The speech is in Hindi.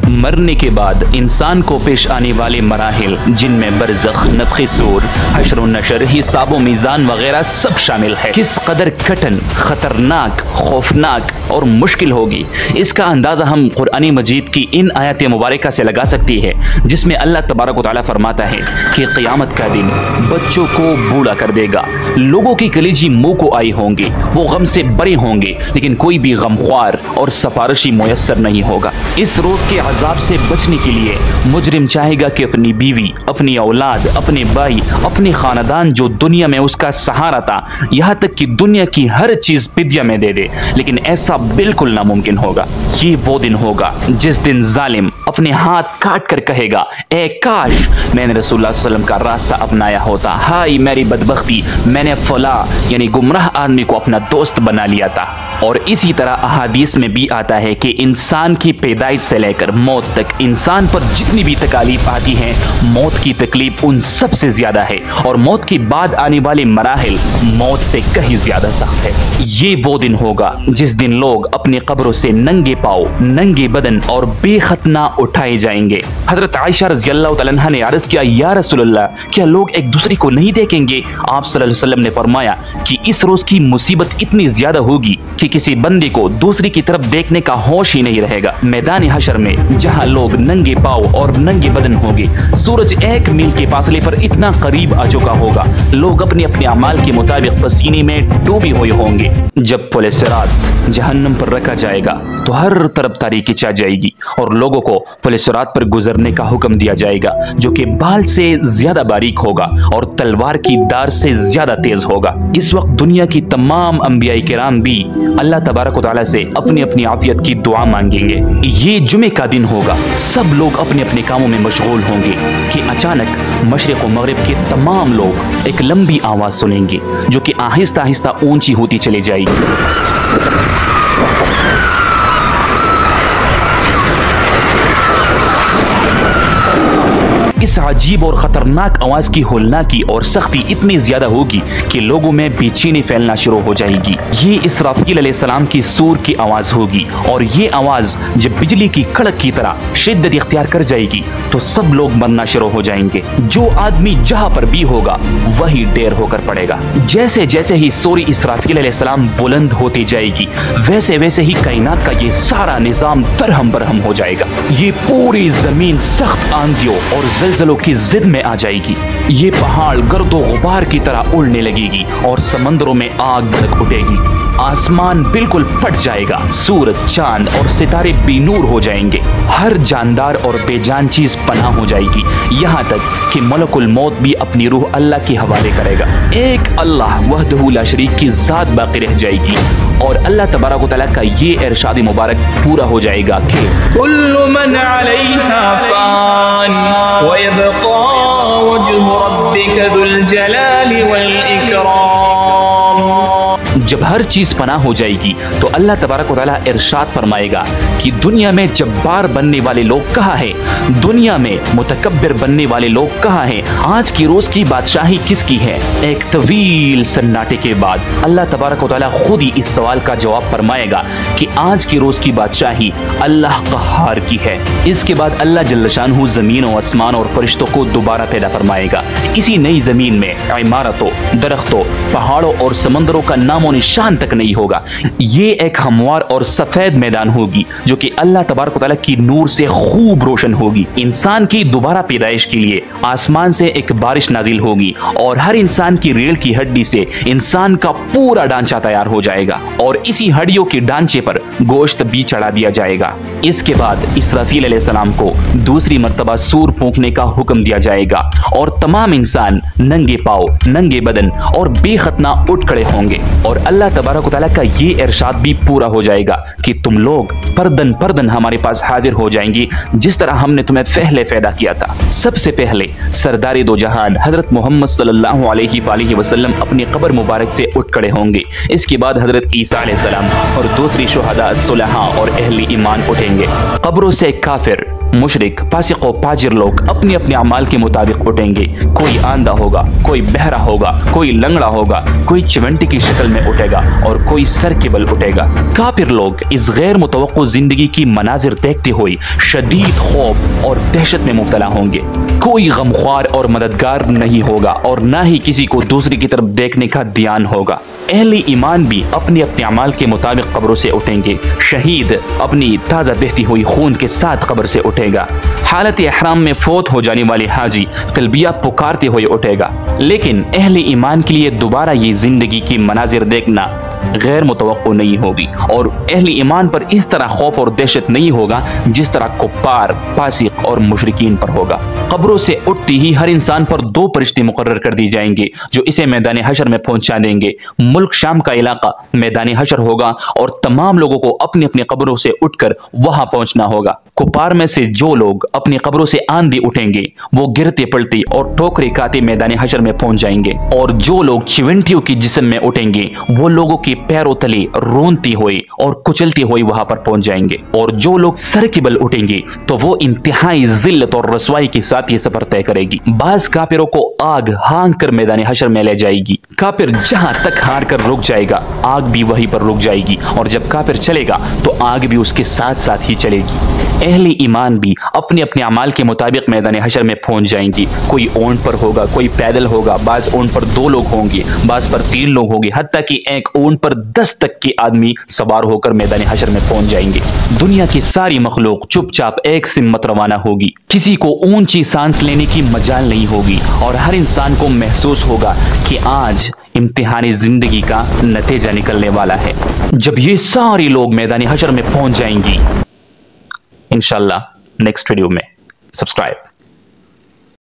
मरने के बाद इंसान को पेश आने वाले मराहिल, जिनमें बरज़ख, नफ़्ख़े सूर, हश्र व नशर, हिसाब व मीज़ान वगैरह सब शामिल है, किस कदर कठिन, खतरनाक, खौफनाक और मुश्किल होगी, इसका अंदाज़ा हम कुरान मजीद की इन आयत मुबारका से लगा सकती है, जिसमें अल्लाह तबारक व तआला फरमाता है कि क़यामत का दिन बच्चों को बूढ़ा कर देगा, लोगों की कलीजी मुँह को आई होंगी, वो गम से बरे होंगे, लेकिन कोई भी गमख्वार और सफारशी मुयस्सर नहीं होगा। इस रोज़ के अज़ाब से बचने के लिए मुजरिम चाहेगा कि अपनी बीवी, अपनी औलाद, अपने भाई, अपने खानदान जो दुनिया में उसका सहारा था, यहाँ तक कि दुनिया की हर चीज़ फिद्या में दे दे, लेकिन ऐसा बिल्कुल नामुमकिन होगा। ये वो दिन होगा जिस दिन जालिम अपने हाथ काट कर कहेगा, ए काश मैंने रसूलुल्लाह सल्लल्लाहु अलैहि वसल्लम का रास्ता अपनाया होता, हाय मेरी बदबख्ती, मैंने फला यानी गुमराह आदमी को अपना दोस्त बना लिया था। और इसी तरह अहादीस में भी आता है कि इंसान की पैदाइश से लेकर मौत तक इंसान पर जितनी भी तकलीफ आती है, मौत की तकलीफ उन सबसे ज्यादा है, और मौत के बाद आने वाले मराहिल मौत से कहीं ज्यादा सख्त है। ये वो दिन होगा जिस दिन लोग अपनी कब्रों से नंगे पांव, नंगे बदन और बेखतना उठाए जाएंगे। हजरत आयशा रज़ियल्लाहु तआला अन्हा ने अर्ज़ किया, या रसूलल्लाह, क्या लोग एक दूसरे को नहीं देखेंगे? आप सल्लल्लाहु अलैहि वसल्लम ने फरमाया कि इस रोज की मुसीबत इतनी ज्यादा होगी कि किसी बंदे को दूसरी की तरफ देखने का होश ही नहीं रहेगा। मैदान हशर में जहां लोग नंगे पांव और नंगे बदन होंगे, सूरज 1 मील के फासले पर इतना करीब आ चुका होगा, लोग अपने अपने अमाल के मुताबिक पसीने में डूबे हुए होंगे। जब पुल सिरात जहन्नम पर रखा जाएगा तो हर तरफ तारीकी छा जाएगी और लोगों को पुल सिरात पर गुजरने का हुक्म दिया जाएगा, जो कि बाल से ज्यादा बारीक होगा और तलवार की धार से ज्यादा तेज होगा। इस वक्त दुनिया की तमाम अंबिया किराम भी अल्लाह तबारक व तआला से अपनी अपनी आफियत की दुआ मांगेंगे। ये जुमे का दिन होगा, सब लोग अपने अपने कामों में मशगूल होंगे कि अचानक मशरिक व मगरिब के तमाम लोग एक लंबी आवाज सुनेंगे, जो कि आहिस्ता आहिस्ता ऊंची होती चली जाएगी। इस अजीब और खतरनाक आवाज की होलनाकी और सख्ती इतनी ज्यादा होगी कि लोगों में बेचैनी फैलना शुरू हो जाएगी। ये इसराफील अलैहिस्सलाम की सूर की आवाज होगी, और ये आवाज जब बिजली की कड़क की तरह शिद्दत इख्तियार कर जाएगी तो सब लोग मरना शुरू हो जाएंगे। जो आदमी जहां पर भी होगा वही ढेर होकर पड़ेगा। जैसे जैसे ही सूर इसराफील अलैहिस्सलाम बुलंद होती जाएगी, वैसे वैसे ही कायनात का ये सारा निजाम दरहम बरहम हो जाएगा। ये पूरी जमीन सख्त आंधियों और ज़लज़लों की जिद में आ जाएगी। ये पहाड़ गर्दो गुबार की तरह उड़ने लगेगी और समंदरों में आग भड़क उठेगी। आसमान बिल्कुल फट जाएगा, सूरज, चांद और सितारे बेनूर हो जाएंगे। हर जानदार और बेजान चीज पनाह हो जाएगी, यहाँ तक कि मलकुल मौत भी अपनी रूह अल्लाह के हवाले करेगा। एक अल्लाह वहदहू ला शरीक की जात बाकी रह जाएगी, और अल्लाह तबारक व तआला का ये इरशाद मुबारक पूरा हो जाएगा कि कुल्लु मन अलैहा फान व यबका वजहु रब्बिका दुल जलाली वल इकराम। जब हर चीज पनाह हो जाएगी तो अल्लाह तबारक व तआला इरशाद फरमाएगा कि दुनिया में जब्बार बनने वाले लोग कहाँ हैं, दुनिया में मुतकब्बिर बनने वाले लोग कहाँ हैं, आज की रोज की बादशाही किसकी है। एक तवील सन्नाटे के बाद अल्लाह तबारक व तआला खुद ही इस सवाल का जवाब फरमाएगा कि आज की रोज की बादशाही अल्लाह क़हार की है। इसके बाद अल्लाह जल्ल शानहू जमीन और आसमान और फरिश्तों को दोबारा पैदा फरमाएगा। इसी नई जमीन में इमारतों, दरख्तों, पहाड़ों और समंदरों का नामो निशान तक नहीं होगा। ये एक हमवार और सफेद मैदान होगी, जो कि अल्लाह तबारक व तआला की नूर से खूब रोशन होगी। इंसान की दोबारा पैदाइश के लिए आसमान से एक बारिश नाजिल होगी, और हर इंसान की रीढ़ की हड्डी से इंसान का पूरा ढांचा तैयार हो जाएगा, और इसी हड्डियों के ढांचे पर गोश्त भी चढ़ा दिया जाएगा। इसके बाद इसराफील अलैहिस्सलाम को दूसरी मर्तबा सूर फूंकने का हुक्म दिया जाएगा, और तमाम इंसान नंगे पांव, नंगे बदन और बेखतना उठ खड़े होंगे, और अल्लाह तबारक व तआला का ये इरशाद भी पूरा हो जाएगा कि तुम लोग परदन परदन हमारे पास हाजिर हो जाएंगी, जिस तरह हमने तुम्हें पहले पैदा किया था। सबसे पहले सरदारे दो जहान हजरत मोहम्मद सल्लल्लाहु अलैहि वसल्लम अपनी कब्र मुबारक से उठ खड़े होंगे। इसके बाद हजरत ईसा अलैहिस्सलाम और दूसरी शुहदा, सुलहा और अहले ईमान उठेंगे। कब्रों से काफिर, मुशरिक, फासिक और फाजिर लोग अपने अपने अमाल के मुताबिक उठेंगे। कोई आंधा होगा, कोई बहरा होगा, कोई लंगड़ा होगा, कोई चिवंटी की शक्ल में उठेगा और कोई सर के बल उठेगा। काफिर लोग इस गैर मुतवक्को जिंदगी की मनाजिर देखते हुए शदीद खौफ और दहशत में मुब्तला होंगे। कोई गमख्वार और मददगार नहीं होगा और ना ही किसी को दूसरी की तरफ देखने का ध्यान होगा। अहले ईमान भी अपने अपने अमाल के मुताबिक कब्रों से उठेंगे। शहीद अपनी ताज़ा बहती हुई खून के साथ कब्र से उठेगा। हालत एहराम में फौत हो जाने वाले हाजी तलबिया पुकारते हुए उठेगा। लेकिन अहले ईमान के लिए दोबारा ये जिंदगी की मनाजिर देखना गैर मुतवक्को नहीं होगी और अहले ईमान पर इस तरह खौफ और दहशत नहीं होगा जिस तरह कुफ्फार, फासिक और मुशरिकीन पर होगा। कब्रों से उठती ही हर इंसान पर 2 फरिश्ते मुकर्रर कर दिए जाएंगे जो इसे मैदान हशर में पहुंचा देंगे। मुल्क शाम का इलाका मैदान हशर होगा और तमाम लोगों को अपनी अपनी कब्रों से उठकर वहां पहुंचना होगा। कुफ्फार में से जो लोग अपनी कब्रों से आंधी उठेंगे वो गिरते पड़ते और ठोकरे खाते मैदान हशर में पहुंच जाएंगे और जो लोग चिवंटियों की जिस्म में उठेंगे वो लोगों के पैरों तले रोनते हुए और कुचलते हुए वहां पर पहुंच जाएंगे और जो लोग सर के बल उठेंगे तो वो इंतहाई जिल्लत और रसवाई के साथ ये सफर तय करेगी। बाज काफिरों को आग हांग कर मैदान हशर में ले जाएगी। काफिर जहां तक हार कर रुक जाएगा आग भी वहीं पर रुक जाएगी और जब काफिर चलेगा तो आग भी उसके साथ साथ ही चलेगी। अहले ईमान भी अपने अपने अमाल के मुताबिक मैदान हशर में पहुंच जाएंगी। कोई ऊंट पर होगा, कोई पैदल होगा, बाज ऊंट पर 2 लोग होंगे, बाज पर 3 लोग होंगे, हत्ता कि एक ऊंट पर 10 तक के आदमी सवार होकर मैदान हशर में पहुंच जाएंगे। दुनिया की सारी मखलूक चुपचाप एक सिमत रवाना होगी। किसी को ऊंची सांस लेने की मजाल नहीं होगी और हर इंसान को महसूस होगा कि आज इम्तिहानी जिंदगी का नतीजा निकलने वाला है। जब ये सारे लोग मैदान हशर में पहुंच जाएंगी इंशाल्लाह नेक्स्ट वीडियो में सब्सक्राइब।